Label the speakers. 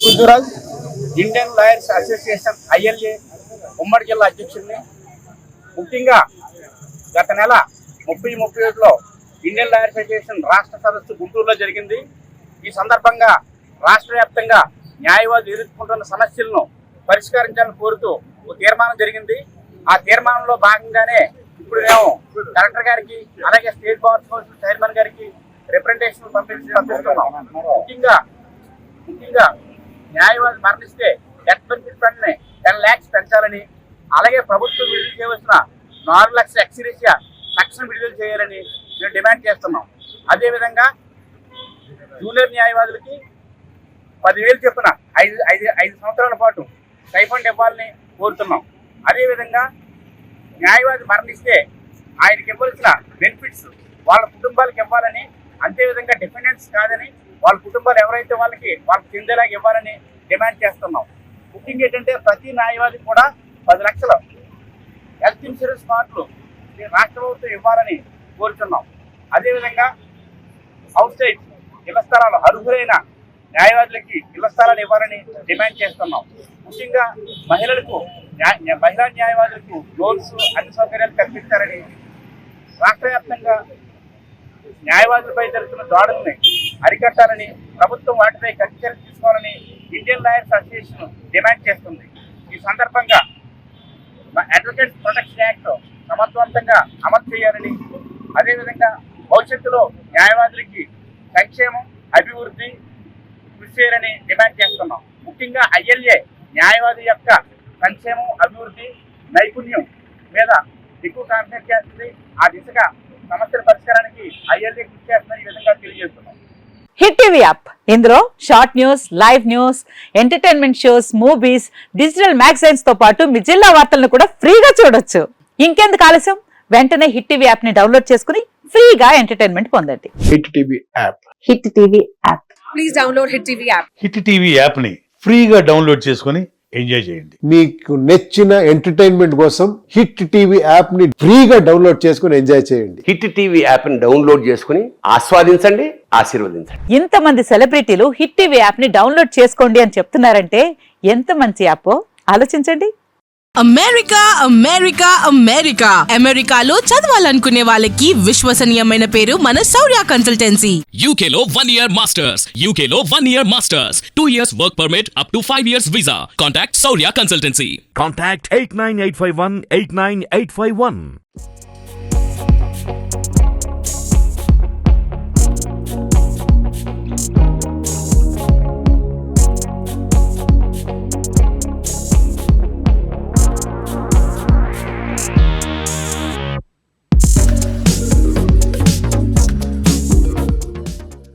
Speaker 1: Prithviraj, Indian lawyers association ILA ఉమ్మడి జిల్లా అధ్యక్షుడిని. ముఖ్యంగా గత నెల 30-31లో ఇండియన్ లాయర్స్ అసోసియేషన్ రాష్ట్ర సదస్సు గుంటూరులో జరిగింది. ఈ సందర్భంగా రాష్ట్ర వ్యాప్తంగా న్యాయవాదులు ఎదుర్కొంటున్న సమస్యలను పరిష్కరించాలని కోరుతూ ఒక తీర్మానం జరిగింది. ఆ తీర్మానంలో భాగంగానే ఇప్పుడు మేము కలెక్టర్ గారికి అలాగే స్టేట్ బార్ కౌన్సిల్ చైర్మన్ గారికి రిప్రజెంటేషన్ పంపిస్తున్నాం. ముఖ్యంగా న్యాయవాది మరణిస్తే డెత్ బెనిఫిట్ ఫండ్ ని 10 lakhs పెంచాలని, అలాగే ప్రభుత్వం విడుదల చేయవలసిన 4 లక్షల ఎక్స్గ్రేషియా తక్షణ విడుదల చేయాలని మేము డిమాండ్ చేస్తున్నాం. అదేవిధంగా జూనియర్ న్యాయవాదులకి 10,000 చొప్పున 5 సంవత్సరాల పాటు స్టైఫండ్ ఇవ్వాలని కోరుతున్నాం. అదేవిధంగా న్యాయవాది మరణిస్తే ఆయనకి ఇవ్వాల్సిన బెనిఫిట్స్ వాళ్ళ కుటుంబాలకు ఇవ్వాలని, అంతేవిధంగా డిపెండెంట్స్ కాదని వాళ్ళ కుటుంబాలు ఎవరైతే వాళ్ళకి చెందేలాగా ఇవ్వాలని డిమాండ్ చేస్తున్నాం. ముఖ్యంగా ఏంటంటే ప్రతి న్యాయవాదికి కూడా 10 లక్షల హెల్త్ ఇన్సూరెన్స్ కార్డులు రాష్ట్ర ప్రభుత్వం ఇవ్వాలని కోరుతున్నాం. అదేవిధంగా అవుట్ సైడ్ ఇళ్ల స్థలాలు అర్హులైన న్యాయవాదులకి ఇళ్ల స్థలాలు ఇవ్వాలని డిమాండ్ చేస్తున్నాం. ముఖ్యంగా మహిళా న్యాయవాదులకు లోన్స్ అన్ని సౌకర్యాలు కల్పించాలని, రాష్ట్ర వ్యాప్తంగా న్యాయవాదులపై జరుగుతున్న దాడుల్ని అరికట్టాలని, ప్రభుత్వం వాటిపై కఠిన చర్యలు తీసుకోవాలని ఇండియన్ లాయర్స్ అసోసియేషన్ డిమాండ్ చేస్తుంది. ఈ సందర్భంగా అడ్వకేట్స్ ప్రొటెక్షన్ యాక్ట్ సమర్థవంతంగా అమలు చేయాలని, అదేవిధంగా భవిష్యత్తులో న్యాయవాదులకి సంక్షేమం అభివృద్ధి కృషి చేయాలని డిమాండ్ చేస్తున్నాం. ముఖ్యంగా ILA న్యాయవాది యొక్క సంక్షేమం అభివృద్ధి నైపుణ్యం మీద ఎక్కువ కాన్సెప్ట్ చేస్తుంది. ఆ దిశగా సమస్యల పరిష్కారానికి ILA కృషి చేస్తున్న ఈ విధంగా తెలియజేస్తున్నాం.
Speaker 2: హిట్ టీవీ యాప్, ఇందులో short news, live news, entertainment shows, movies, digital magazines తో పాటు మీ జిల్లా వార్తలను కూడా ఫ్రీగా చూడొచ్చు. ఇంకెందుకు ఆలస్యం, వెంటనే హిట్ టీవీ యాప్ ని డౌన్లోడ్ చేసుకుని ఫ్రీగా ఎంటర్టైన్మెంట్ పొందండి.
Speaker 3: Hit TV app.
Speaker 2: Hit TV app.
Speaker 4: Please download hit TV app.
Speaker 5: Hit TV app ని ఫ్రీగా డౌన్లోడ్ చేసుకుని ఎంజాయ్ చేయండి.
Speaker 3: మీకు నచ్చిన ఎంటర్టైన్మెంట్ కోసం హిట్ టీవీ యాప్ ని ఫ్రీగా డౌన్లోడ్ చేసుకుని ఎంజాయ్ చేయండి.
Speaker 6: హిట్ టీవీ యాప్ ని డౌన్లోడ్ చేసుకుని ఆస్వాదించండి, ఆశీర్వదించండి.
Speaker 2: ఇంతమంది సెలబ్రిటీలు హిట్ టీవీ యాప్ ని డౌన్లోడ్ చేసుకోండి అని చెప్తున్నారంటే ఎంత మంచి యాప్ ఆలోచించండి.
Speaker 7: అమెరికా అమెరికాలో చదవాలనుకునే వాళ్ళకి విశ్వసనీయమైన పేరు మన శౌర్య కన్సల్టెన్సీ.
Speaker 8: UK లో 1 year masters, UK లో 1 year masters, 2 years work permit up to 5 years visa. Contact Saurya Consultancy.
Speaker 9: Contact 89851 89851.